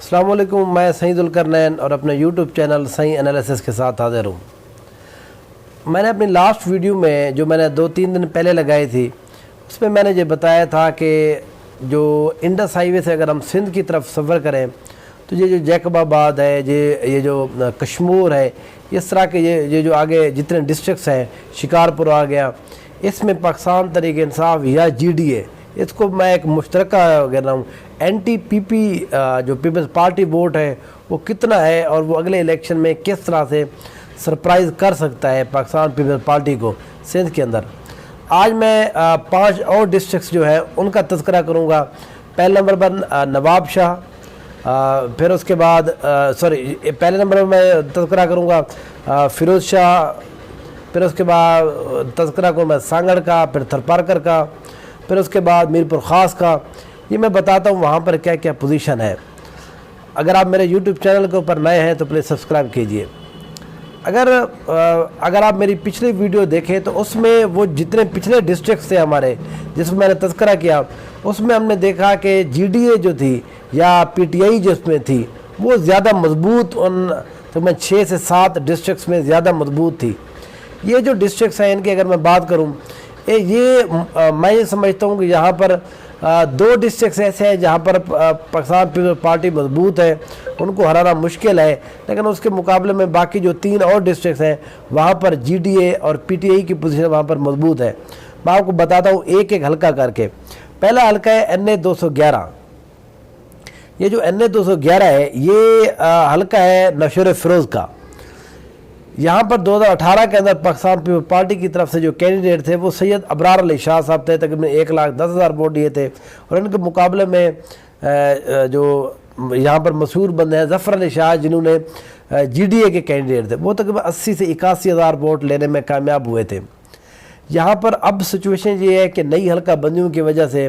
السلام علیکم، میں سعید ذوالقرنین اور اپنے یوٹیوب چینل سعید انالیسس کے ساتھ حاضر ہوں۔ میں نے اپنی لاسٹ ویڈیو میں جو میں نے 2-3 دن پہلے لگائی تھی اس میں نے یہ بتایا تھا کہ جو انڈس ہائی وے سے اگر ہم سندھ کی طرف سفر کریں تو یہ جو جیکب آباد ہے، یہ جو کشمور ہے، اس طرح کے یہ جو آگے جتنے ڈسٹرکٹس ہیں، شکارپور آ گیا، اس میں پاکستان تحریک انصاف یا جی ڈی اے، اس کو میں ایک مشترکہ کہہ رہا ہوں، اینٹی پی پی جو پیپلز پارٹی ووٹ ہے وہ کتنا ہے اور وہ اگلے الیکشن میں کس طرح سے سرپرائز کر سکتا ہے پاکستان پیپلز پارٹی کو سندھ کے اندر۔ آج میں 5 اور ڈسٹرکٹس جو ہے ان کا تذکرہ کروں گا۔ پہلے نمبر پر نواب شاہ، پھر اس کے بعد پہلے نمبر پر میں تذکرہ کروں گا فیروز شاہ، پھر اس کے بعد تذکرہ کروں میں سانگڑ کا، پھر تھرپارکر کا، پھر اس کے بعد میرپور خاص کا۔ یہ میں بتاتا ہوں وہاں پر کیا کیا پوزیشن ہے۔ اگر آپ میرے یوٹیوب چینل کے اوپر نئے ہیں تو پلیز سبسکرائب کیجئے۔ اگر آپ میری پچھلی ویڈیو دیکھیں تو اس میں وہ جتنے پچھلے ڈسٹرکٹس تھے ہمارے جس میں نے تذکرہ کیا، اس میں ہم نے دیکھا کہ جی ڈی اے جو تھی یا پی ٹی آئی جو اس میں تھی وہ زیادہ مضبوط، ان تقریباً 6 سے 7 ڈسٹرکٹس میں زیادہ مضبوط تھی۔ یہ جو ڈسٹرکٹس ہیں ان کی اگر میں بات کروں، میں یہ سمجھتا ہوں کہ یہاں پر 2 ڈسٹرکٹس ایسے ہیں جہاں پر پاکستان پیپلز پارٹی مضبوط ہے، ان کو ہرانا مشکل ہے، لیکن اس کے مقابلے میں باقی جو 3 اور ڈسٹرکٹس ہیں وہاں پر جی ڈی اے اور پی ٹی آئی کی پوزیشن وہاں پر مضبوط ہے۔ میں آپ کو بتاتا ہوں ایک ایک حلقہ کر کے۔ پہلا حلقہ ہے این اے 211۔ یہ جو این اے 211 ہے یہ حلقہ ہے نوشہر فیروز کا۔ یہاں پر 2018 کے اندر پاکستان پیپلز پارٹی کی طرف سے جو کینڈیڈیٹ تھے وہ سید ابرار علی شاہ صاحب تھے، تقریباً 1,10,000 ووٹ دیے تھے، اور ان کے مقابلے میں جو یہاں پر مشہور بندے ہیں ظفر علی شاہ جنہوں نے جی ڈی اے کے کینڈیڈیٹ تھے، وہ تقریباً 80 سے 81,000 ووٹ لینے میں کامیاب ہوئے تھے۔ یہاں پر اب سچویشن یہ ہے کہ نئی حلقہ بندیوں کی وجہ سے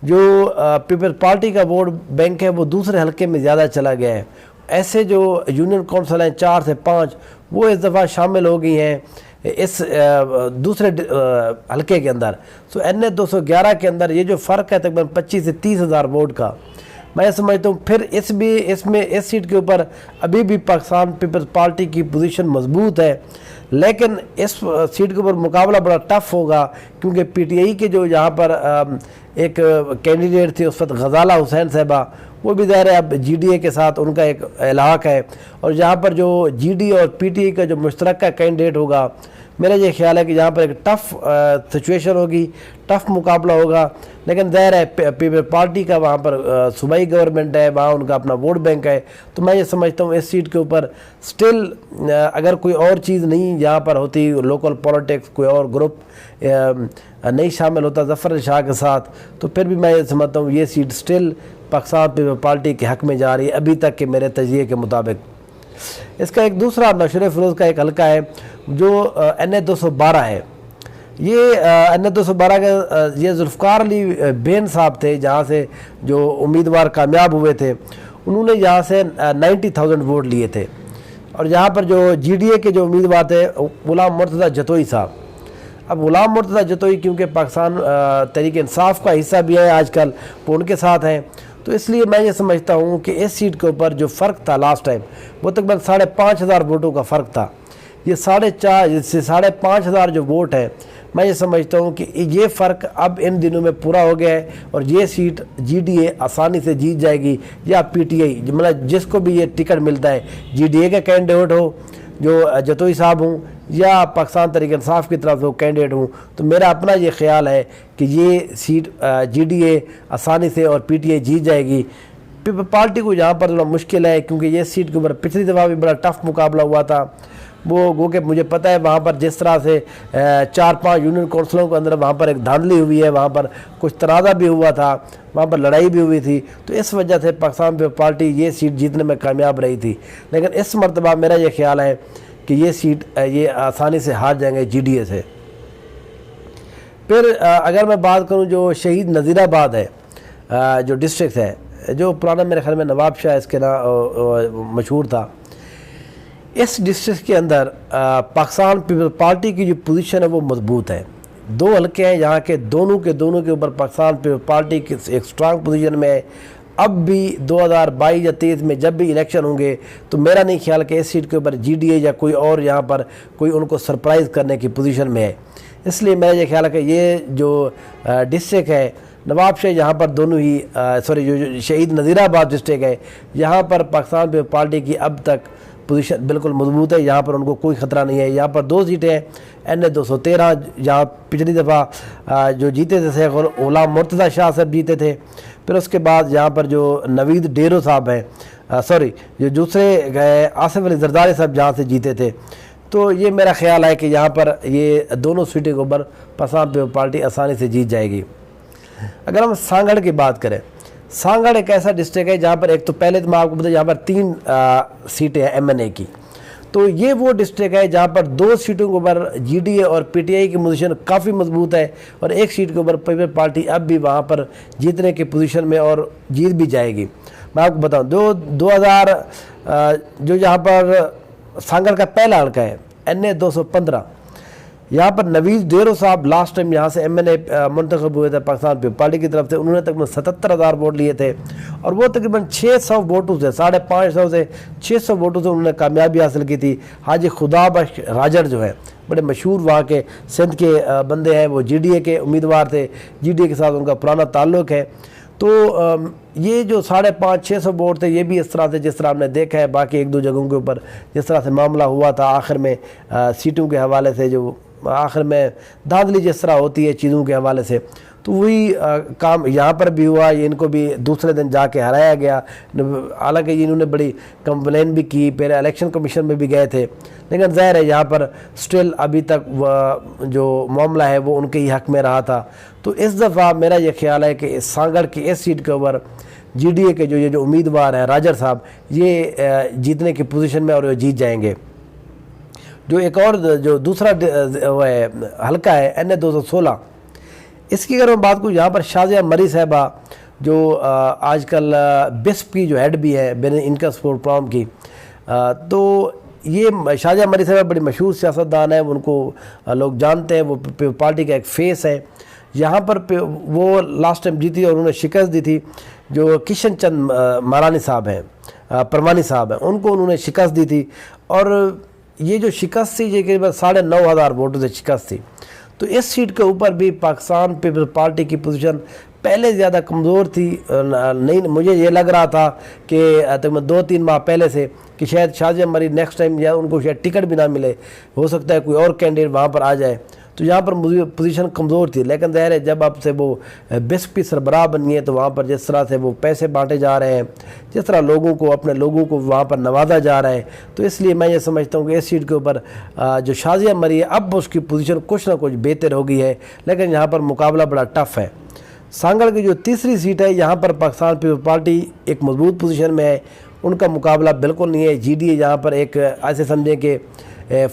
جو پیپلز پارٹی کا ووٹ بینک ہے وہ دوسرے حلقے میں زیادہ چلا گیا ہے۔ ایسے جو یونین کونسل ہیں 4 سے 5 وہ اس دفعہ شامل ہو گئی ہیں اس دوسرے حلقے کے اندر۔ سو این اے 211 کے اندر یہ جو فرق ہے تقریباً 25 سے 30,000 ووٹ کا، میں سمجھتا ہوں پھر اس سیٹ کے اوپر ابھی بھی پاکستان پیپلز پارٹی کی پوزیشن مضبوط ہے، لیکن اس سیٹ کے اوپر مقابلہ بڑا ٹف ہوگا، کیونکہ پی ٹی آئی کے جو یہاں پر ایک کینڈیڈیٹ تھی اس وقت غزالہ حسین صاحبہ، وہ بھی ظاہر ہے اب جی ڈی اے کے ساتھ ان کا ایک الحاق ہے، اور یہاں پر جو جی ڈی اے اور پی ٹی آئی کا جو مشترکہ کینڈیڈیٹ ہوگا، میرا یہ خیال ہے کہ یہاں پر ایک ٹف سچویشن ہوگی، ٹف مقابلہ ہوگا، لیکن ظاہر ہے پیپلز پارٹی کا وہاں پر صوبائی گورنمنٹ ہے، وہاں ان کا اپنا ووٹ بینک ہے، تو میں یہ سمجھتا ہوں اس سیٹ کے اوپر سٹل اگر کوئی اور چیز نہیں یہاں پر ہوتی، لوکل پولیٹکس کوئی اور گروپ نہیں شامل ہوتا ظفر علی شاہ کے ساتھ، تو پھر بھی میں یہ سمجھتا ہوں یہ سیٹ سٹل پاکستان پیپلز پارٹی کے حق میں جا رہی ہے ابھی تک کے میرے تجزیے کے مطابق۔ اس کا ایک دوسرا نوشہر فیروز کا ایک حلقہ ہے جو این اے 212 ہے۔ یہ این اے 212 کا یہ ذوالفقار علی بین صاحب تھے، جہاں سے جو امیدوار کامیاب ہوئے تھے، انہوں نے یہاں سے 90,000 ووٹ لیے تھے، اور یہاں پر جو جی ڈی اے کے جو امیدوار تھے غلام مرتضیٰ جتوئی صاحب۔ اب غلام مرتضیٰ جتوئی کیونکہ پاکستان تحریک انصاف کا حصہ بھی ہے آج کل، وہ ان کے ساتھ ہیں، تو اس لیے میں یہ سمجھتا ہوں کہ اس سیٹ کے اوپر جو فرق تھا لاسٹ ٹائم وہ تقریباً 5,500 ووٹوں کا فرق تھا۔ یہ 5,500 جو ووٹ ہے، میں یہ سمجھتا ہوں کہ یہ فرق اب ان دنوں میں پورا ہو گیا ہے، اور یہ سیٹ جی ڈی اے آسانی سے جیت جائے گی، یا پی ٹی آئی مطلب جس کو بھی یہ ٹکٹ ملتا ہے، جی ڈی اے کا کینڈیڈیٹ ہو جو جتوئی صاحب ہوں یا پاکستان تحریک انصاف کی طرف سے وہ کینڈیڈیٹ ہوں، تو میرا اپنا یہ خیال ہے کہ یہ سیٹ جی ڈی اے آسانی سے اور پی ٹی آئی جیت جائے گی۔ پیپلز پارٹی کو یہاں پر مشکل ہے، کیونکہ یہ سیٹ کے اوپر پچھلی دفعہ بھی بڑا ٹف مقابلہ ہوا تھا، وہ گو کہ مجھے پتہ ہے وہاں پر جس طرح سے 4-5 یونین کونسلوں کے اندر وہاں پر ایک دھاندلی ہوئی ہے، وہاں پر کچھ تنازع بھی ہوا تھا، وہاں پر لڑائی بھی ہوئی تھی، تو اس وجہ سے پاکستان پیپلز پارٹی یہ سیٹ جیتنے میں کامیاب رہی تھی، لیکن اس مرتبہ میرا یہ خیال ہے کہ یہ سیٹ یہ آسانی سے ہار جائیں گے جی ڈی اے سے۔ پھر اگر میں بات کروں جو شہید نذیر آباد ہے جو ڈسٹرکٹ ہے، جو پرانا میرے خیال میں نواب شاہ اس کے نام مشہور تھا، اس ڈسٹرکٹ کے اندر پاکستان پیپلز پارٹی کی جو پوزیشن ہے وہ مضبوط ہے۔ 2 حلقے ہیں یہاں کے دونوں کے اوپر پاکستان پیپلز پارٹی کی ایک سٹرانگ پوزیشن میں ہے۔ اب بھی 2022 یا 23 میں جب بھی الیکشن ہوں گے تو میرا نہیں خیال کہ اس سیٹ کے اوپر جی ڈی اے یا کوئی اور یہاں پر کوئی ان کو سرپرائز کرنے کی پوزیشن میں ہے. اس لیے میرا یہ خیال ہے کہ یہ جو ڈسٹرکٹ ہے نواب شاہ، یہاں پر دونوں ہی جو شہید نذیر آباد ڈسٹرکٹ ہے، یہاں پر پاکستان پیپلز پارٹی کی اب تک پوزیشن بالکل مضبوط ہے. یہاں پر ان کو کوئی خطرہ نہیں ہے. یہاں پر 2 سیٹیں ہیں، NA 213 جہاں پچھلی دفعہ جو جیتے تھے شیخ غلام مرتضیٰ شاہ صاحب جیتے تھے. پھر اس کے بعد یہاں پر جو نوید ڈیرو صاحب ہیں، جو دوسرے آصف علی زرداری صاحب جہاں سے جیتے تھے. تو یہ میرا خیال ہے کہ یہاں پر یہ دونوں سیٹیں کے اوپر پاکستان پیپلز پارٹی آسانی سے جیت جائے گی. اگر ہم سانگڑ کی بات کریں، سانگڑ ایک ایسا ڈسٹرکٹ ہے جہاں پر ایک تو پہلے تو میں آپ کو بتاؤں، یہاں پر 3 سیٹیں ہیں MNA کی. تو یہ وہ ڈسٹرکٹ ہے جہاں پر 2 سیٹوں کے اوپر جی ڈی اے اور PTI کی پوزیشن کافی مضبوط ہے، اور ایک سیٹ کے اوپر پیپلز پارٹی اب بھی وہاں پر جیتنے کی پوزیشن میں اور جیت بھی جائے گی. میں آپ کو بتاؤں 2000 جو یہاں پر سانگڑ کا پہلا حلقہ ہے NA 215، یہاں پر نوید ڈیرو صاحب لاسٹ ٹائم یہاں سے MNA منتخب ہوئے تھے پاکستان پیپلز پارٹی کی طرف سے. انہوں نے تقریباً 77,000 ووٹ لیے تھے، اور وہ تقریباً 600 ووٹوں سے 550 سے 600 ووٹوں سے انہوں نے کامیابی حاصل کی تھی. حاجی خدا بخش راجر جو ہے بڑے مشہور وہاں کے سندھ کے بندے ہیں، وہ جی ڈی اے کے امیدوار تھے. جی ڈی اے کے ساتھ ان کا پرانا تعلق ہے. تو یہ جو 550-600 ووٹ تھے یہ بھی اس طرح سے جس طرح ہم نے دیکھا ہے باقی 1-2 جگہوں کے اوپر جس طرح سے معاملہ ہوا تھا آخر میں سیٹوں کے حوالے سے، جو آخر میں دھاندلی جس طرح ہوتی ہے چیزوں کے حوالے سے، تو وہی کام یہاں پر بھی ہوا. ان کو بھی دوسرے دن جا کے ہرایا گیا، حالانکہ انہوں نے بڑی کمپلین بھی کی، پھر الیکشن کمیشن میں بھی گئے تھے. لیکن ظاہر ہے یہاں پر سٹل ابھی تک جو معاملہ ہے وہ ان کے ہی حق میں رہا تھا. تو اس دفعہ میرا یہ خیال ہے کہ سانگڑ کی اس سیٹ کے اوپر جی ڈی اے کے جو امیدوار ہیں راجر صاحب، یہ جیتنے کی پوزیشن میں اور یہ جیت جائیں گے. جو ایک اور جو دوسرا حلقہ ہے NA 216، اس کی اگر میں بات کروں، یہاں پر شازیہ مری صاحبہ جو آج کل بسپ کی جو ہیڈ بھی ہے بین انکم سپورٹ پروگرام کی، تو یہ شازیہ مری صاحبہ بڑی مشہور سیاستدان ہے، ان کو لوگ جانتے ہیں، وہ پارٹی کا ایک فیس ہے. یہاں پر وہ لاسٹ ٹائم جیتی اور انہوں نے شکست دی تھی جو کشن چند مارانی صاحب ہیں، پروانی صاحب ہیں، ان کو انہوں نے شکست دی تھی. اور یہ جو شکست تھی یہ قریباً 9,500 ووٹوں سے شکست تھی. تو اس سیٹ کے اوپر بھی پاکستان پیپلز پارٹی کی پوزیشن پہلے زیادہ کمزور تھی. نہیں، مجھے یہ لگ رہا تھا کہ 2-3 ماہ پہلے سے کہ شاید شازیہ مری نیکسٹ ٹائم یا ان کو شاید ٹکٹ بھی نہ ملے، ہو سکتا ہے کوئی اور کینڈیڈیٹ وہاں پر آ جائے. تو یہاں پر پوزیشن کمزور تھی. لیکن ظاہر ہے جب اب سے وہ بسپ کی سربراہ بنی ہے تو وہاں پر جس طرح سے وہ پیسے بانٹے جا رہے ہیں، جس طرح لوگوں کو اپنے لوگوں کو وہاں پر نوازا جا رہا ہے، تو اس لیے میں یہ سمجھتا ہوں کہ اس سیٹ کے اوپر جو شازیہ مری ہے اب اس کی پوزیشن کچھ نہ کچھ بہتر ہو گئی ہے. لیکن یہاں پر مقابلہ بڑا ٹف ہے. سانگڑ کی جو تیسری سیٹ ہے یہاں پر پاکستان پیپلز پارٹی ایک مضبوط پوزیشن میں ہے، ان کا مقابلہ بالکل نہیں ہے. جی ڈی اے یہاں پر ایک ایسے سمجھیں کہ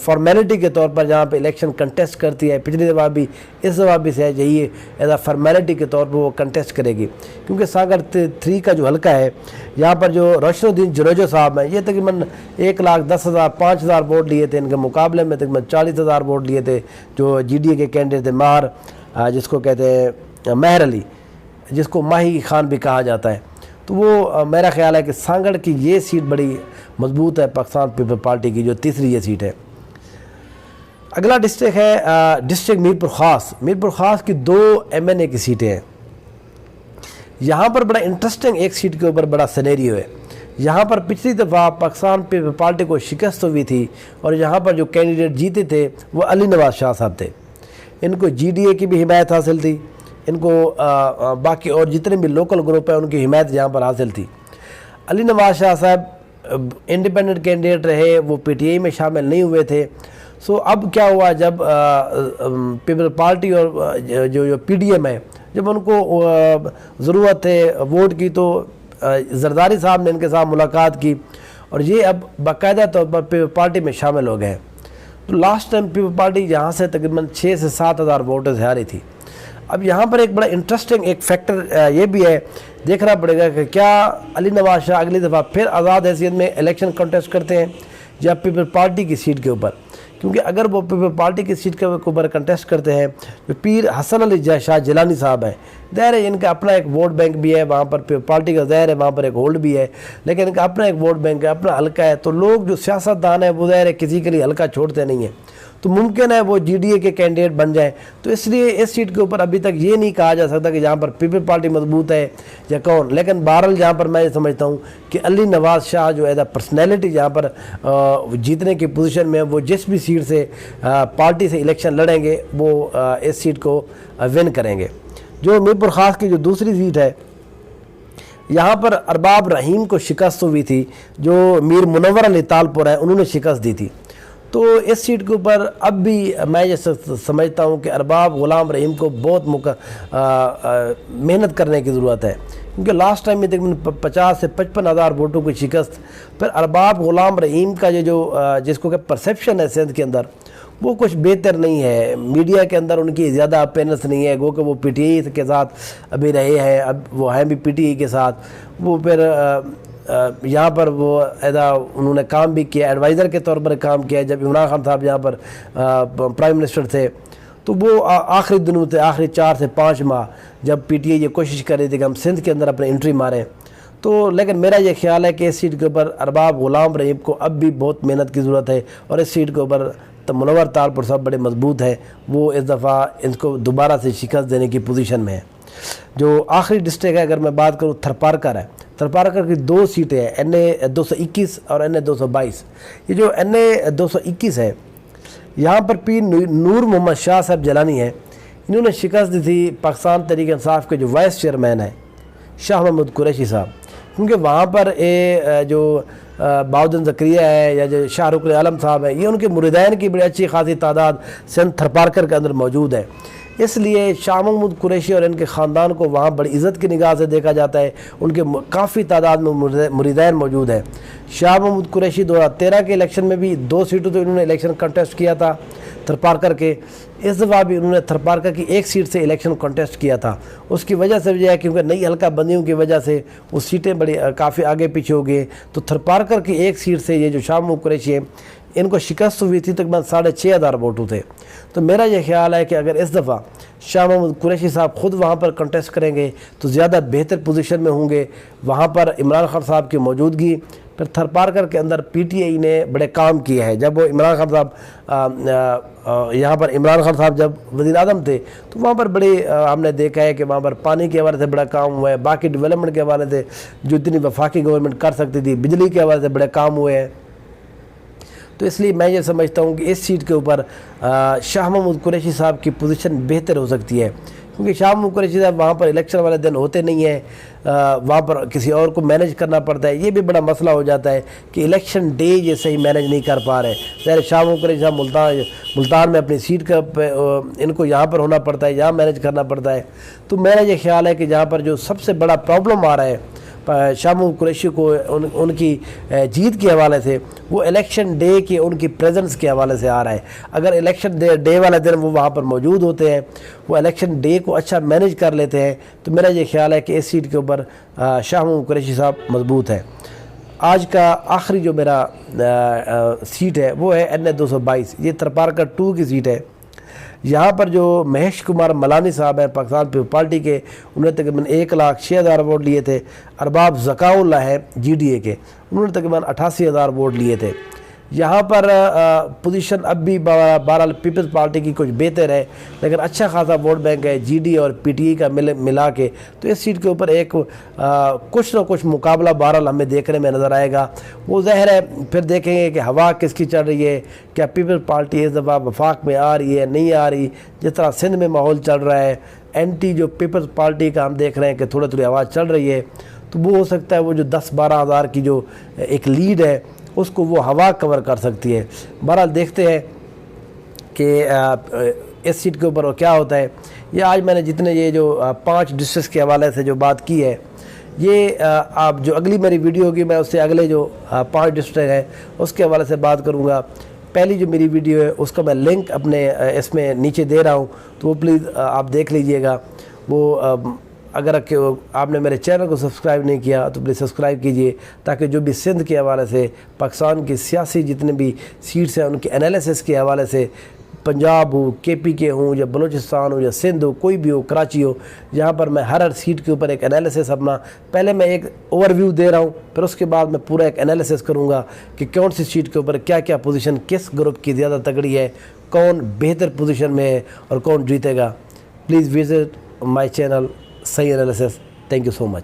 فارمیلٹی کے طور پر جہاں پہ الیکشن کنٹیسٹ کرتی ہے، پچھلی دفعہ بھی اس دفعہ بھی سے یہی ایز اے فارمیلٹی کے طور پر وہ کنٹیسٹ کرے گی. کیونکہ سانگڑ 3 کا جو حلقہ ہے یہاں پر جو روشن الدین جروجو صاحب ہیں، یہ تقریباً 1,10,000 5,000 ووٹ لیے تھے. ان کے مقابلے میں تقریباً 40,000 ووٹ لیے تھے جو جی ڈی اے کے کینڈیڈیٹ تھے. ماہر جس کو کہتے ہیں مہر علی، جس کو ماہی خان بھی کہا جاتا ہے. تو وہ میرا خیال ہے کہ سانگڑ کی یہ سیٹ بڑی مضبوط ہے پاکستان پیپلز پارٹی کی، جو تیسری یہ سیٹ ہے. اگلا ڈسٹرکٹ ہے ڈسٹرکٹ میرپور خاص. میرپور خاص کی 2 MNA کی سیٹیں ہیں. یہاں پر بڑا انٹرسٹنگ ایک سیٹ کے اوپر بڑا سینیریو ہے. یہاں پر پچھلی دفعہ پاکستان پیپلز پارٹی کو شکست ہوئی تھی، اور یہاں پر جو کینڈیڈیٹ جیتے تھے وہ علی نواز شاہ صاحب تھے. ان کو جی ڈی اے کی بھی حمایت حاصل تھی، ان کو باقی اور جتنے بھی لوکل گروپ ہیں ان کی حمایت یہاں پر حاصل تھی. علی نواز شاہ صاحب انڈیپینڈنٹ کینڈیڈیٹ رہے، وہ PTI میں شامل نہیں ہوئے تھے. سو اب کیا ہوا، جب پیپلز پارٹی اور جو PDM ہے، جب ان کو ضرورت ہے ووٹ کی تو زرداری صاحب نے ان کے ساتھ ملاقات کی، اور یہ اب باقاعدہ طور پر پیپلز پارٹی میں شامل ہو گئے. تو لاسٹ ٹائم پیپلز پارٹی یہاں سے تقریباً 6 سے 7 ہزار ووٹوں سے ہاری تھی. اب یہاں پر ایک بڑا انٹرسٹنگ ایک فیکٹر یہ بھی ہے، دیکھنا پڑے گا کہ کیا علی نواز شاہ اگلی دفعہ پھر آزاد حیثیت میں الیکشن کنٹیسٹ کرتے ہیں یا پیپلز پارٹی کی سیٹ کے اوپر. کیونکہ اگر وہ پیپلز پارٹی کی سیٹ کے اوپر کنٹیسٹ کرتے ہیں جو پیر حسن علی شاہ جیلانی صاحب ہیں، ظاہر ہے ان کا اپنا ایک ووٹ بینک بھی ہے وہاں پر، پارٹی کا ظاہر ہے وہاں پر ایک ہولڈ بھی ہے، لیکن ان کا اپنا ایک ووٹ بینک ہے، اپنا حلقہ ہے، تو لوگ جو سیاستدان ہیں وہ ظاہر ہے کسی کے لیے حلقہ چھوڑتے نہیں ہیں، تو ممکن ہے وہ جی ڈی اے کے کینڈیڈیٹ بن جائیں۔ تو اس لیے اس سیٹ کے اوپر ابھی تک یہ نہیں کہا جا سکتا کہ جہاں پر پیپل پارٹی مضبوط ہے یا کون، لیکن بہرحال جہاں پر میں یہ سمجھتا ہوں کہ علی نواز شاہ جو ایز اے پرسنالٹی جہاں پر جیتنے کی پوزیشن میں، وہ جس بھی سیٹ سے پارٹی سے الیکشن لڑیں گے وہ اس سیٹ کو ون کریں گے۔ جو میر پور خاص کی جو دوسری سیٹ ہے، یہاں پر ارباب رحیم کو شکست ہوئی تھی، جو میر منور علی تالپور ہیں انہوں نے شکست دی تھی۔ تو اس سیٹ کے اوپر اب بھی میں یہ سمجھتا ہوں کہ ارباب غلام رحیم کو بہت محنت کرنے کی ضرورت ہے، کیونکہ لاسٹ ٹائم میں تقریباً 50 سے 55 ہزار ووٹوں کی شکست۔ پھر ارباب غلام رحیم کا جو جس کو کہ پرسیپشن ہے سندھ کے اندر، وہ کچھ بہتر نہیں ہے، میڈیا کے اندر ان کی زیادہ اپیرنس نہیں ہے، گو کہ وہ پی ٹی آئی کے ساتھ ابھی رہے ہیں، اب وہ ہیں بھی پی ٹی آئی کے ساتھ، وہ پھر یہاں پر وہ ایدا انہوں نے کام بھی کیا، ایڈوائزر کے طور پر کام کیا جب عمران خان صاحب یہاں پر پرائم منسٹر تھے، تو وہ آخری دنوں تھے، آخری 4 سے 5 ماہ جب پی ٹی آئی یہ کوشش کر رہی تھی کہ ہم سندھ کے اندر اپنے انٹری ماریں۔ تو لیکن میرا یہ خیال ہے کہ اس سیٹ کے اوپر ارباب غلام رحیم کو اب بھی بہت محنت کی ضرورت ہے، اور اس سیٹ کے اوپر منور تالپور صاحب بڑے مضبوط ہیں، وہ اس دفعہ ان کو دوبارہ سے شکست دینے کی پوزیشن میں ہے۔ جو آخری ڈسٹرکٹ ہے اگر میں بات کروں تھرپارکر ہے، تھرپارکر کی 2 سیٹیں ہیں، این اے 221 اور این اے 222۔ یہ جو این اے 221 ہے، یہاں پر پیر نور محمد شاہ صاحب جیلانی ہیں، انہوں نے شکست دی تھی پاکستان تحریک انصاف کے جو وائس چیئرمین ہیں شاہ محمود قریشی صاحب، کیونکہ وہاں پر جو بہاؤالدین زکریا ہے یا جو شاہ رخ عالم صاحب ہیں، یہ ان کے مریدین کی بڑی اچھی خاصی تعداد سندھ تھرپارکر کے اندر موجود ہے، اس لیے شاہ محمود قریشی اور ان کے خاندان کو وہاں بڑی عزت کی نگاہ سے دیکھا جاتا ہے، ان کے کافی تعداد میں مریدین موجود ہیں۔ شاہ محمود قریشی 2013 کے الیکشن میں بھی 2 سیٹوں تو انہوں نے الیکشن کنٹیسٹ کیا تھا تھرپارکر کے، اس دفعہ بھی انہوں نے تھرپارکر کی 1 سیٹ سے الیکشن کنٹیسٹ کیا تھا۔ اس کی وجہ سے یہ ہے کیونکہ نئی حلقہ بندیوں کی وجہ سے وہ سیٹیں بڑی کافی آگے پیچھے ہو گئی، تو تھرپارکر کی 1 سیٹ سے یہ جو شاہ محمود قریشی ہیں ان کو شکست ہوئی تھی، تقریباً 6,500 ووٹوں تھے۔ تو میرا یہ خیال ہے کہ اگر اس دفعہ شاہ محمود قریشی صاحب خود وہاں پر کنٹیسٹ کریں گے تو زیادہ بہتر پوزیشن میں ہوں گے، وہاں پر عمران خان صاحب کی موجودگی۔ پھر تھرپارکر کے اندر پی ٹی آئی نے بڑے کام کیے ہیں، جب وہ عمران خان صاحب یہاں پر عمران خان صاحب جب وزیر اعظم تھے تو وہاں پر بڑی ہم نے دیکھا ہے کہ وہاں پر پانی کے حوالے سے بڑا کام ہوا ہے، باقی ڈیولپمنٹ کے حوالے سے جو اتنی وفاقی گورنمنٹ کر سکتی تھی، بجلی کے حوالے سے بڑے کام ہوئے ہیں۔ تو اس لیے میں یہ سمجھتا ہوں کہ اس سیٹ کے اوپر شاہ محمود قریشی صاحب کی پوزیشن بہتر ہو سکتی ہے، کیونکہ شاہ محمود قریشی صاحب وہاں پر الیکشن والے دن ہوتے نہیں ہیں، وہاں پر کسی اور کو مینیج کرنا پڑتا ہے، یہ بھی بڑا مسئلہ ہو جاتا ہے کہ الیکشن ڈے یہ صحیح مینیج نہیں کر پا رہے۔ ظاہر شاہ محمود قریشی صاحب ملتان میں اپنی سیٹ کا ان کو یہاں پر ہونا پڑتا ہے، یہاں مینیج کرنا پڑتا ہے۔ تو میرا یہ خیال ہے کہ جہاں پر جو سب سے بڑا پرابلم آ رہا ہے شاہ محمود قریشی کو ان کی جیت کے حوالے سے، وہ الیکشن ڈے کے ان کی پریزنس کے حوالے سے آ رہا ہے۔ اگر الیکشن ڈے والے دن وہ وہاں پر موجود ہوتے ہیں، وہ الیکشن ڈے کو اچھا مینیج کر لیتے ہیں، تو میرا یہ خیال ہے کہ اس سیٹ کے اوپر شاہ محمود قریشی صاحب مضبوط ہے۔ آج کا آخری جو میرا سیٹ ہے وہ ہے این اے 222، یہ تھرپارکر 2 کی سیٹ ہے۔ یہاں پر جو مہیش کمار ملانی صاحب ہیں پاکستان پیپلز پارٹی کے، انہوں نے تقریباً 1,06,000 ووٹ لیے تھے۔ ارباب ذکاء اللہ ہیں جی ڈی اے کے، انہوں نے تقریباً 88,000 ووٹ لیے تھے۔ یہاں پر پوزیشن اب بھی بہرحال پیپلز پارٹی کی کچھ بہتر ہے، لیکن اچھا خاصا ووٹ بینک ہے جی ڈی اور پی ٹی آئی کا ملا کے، تو اس سیٹ کے اوپر ایک کچھ نہ کچھ مقابلہ بہرحال ہمیں دیکھنے میں نظر آئے گا۔ وہ ظاہر ہے پھر دیکھیں گے کہ ہوا کس کی چل رہی ہے، کیا پیپلز پارٹی اس دفعہ وفاق میں آ رہی ہے نہیں آ رہی۔ جس طرح سندھ میں ماحول چل رہا ہے، اینٹی جو پیپلز پارٹی کا ہم دیکھ رہے ہیں کہ تھوڑی تھوڑی آواز چل رہی ہے، تو وہ ہو سکتا ہے وہ جو 10-12 ہزار کی جو ایک لیڈ ہے اس کو وہ ہوا کور کر سکتی ہے۔ بہرحال دیکھتے ہیں کہ اس سیٹ کے اوپر کیا ہوتا ہے۔ یہ آج میں نے جتنے یہ جو 5 ڈسٹرکٹس کے حوالے سے جو بات کی ہے، یہ آپ جو اگلی میری ویڈیو ہوگی میں اس سے اگلے جو 5 ڈسٹرکٹ ہیں اس کے حوالے سے بات کروں گا۔ پہلی جو میری ویڈیو ہے اس کا میں لنک اپنے اس میں نیچے دے رہا ہوں، تو وہ پلیز آپ دیکھ لیجئے گا۔ وہ اگر آپ نے میرے چینل کو سبسکرائب نہیں کیا تو پلیز سبسکرائب کیجئے، تاکہ جو بھی سندھ کے حوالے سے، پاکستان کی سیاسی جتنے بھی سیٹس ہیں ان کے انالیسس کے حوالے سے، پنجاب ہو، کے پی کے ہوں، یا بلوچستان ہو، یا سندھ ہو، کوئی بھی ہو، کراچی ہو، یہاں پر میں ہر سیٹ کے اوپر ایک انالیسس اپنا، پہلے میں ایک اوور ویو دے رہا ہوں، پھر اس کے بعد میں پورا ایک انالیسس کروں گا کہ کون سی سیٹ کے اوپر کیا کیا پوزیشن کس گروپ کی زیادہ تگڑی ہے، کون بہتر پوزیشن میں ہے اور کون جیتے گا۔ پلیز وزٹ مائی چینل صحیح analysis. Thank you so much.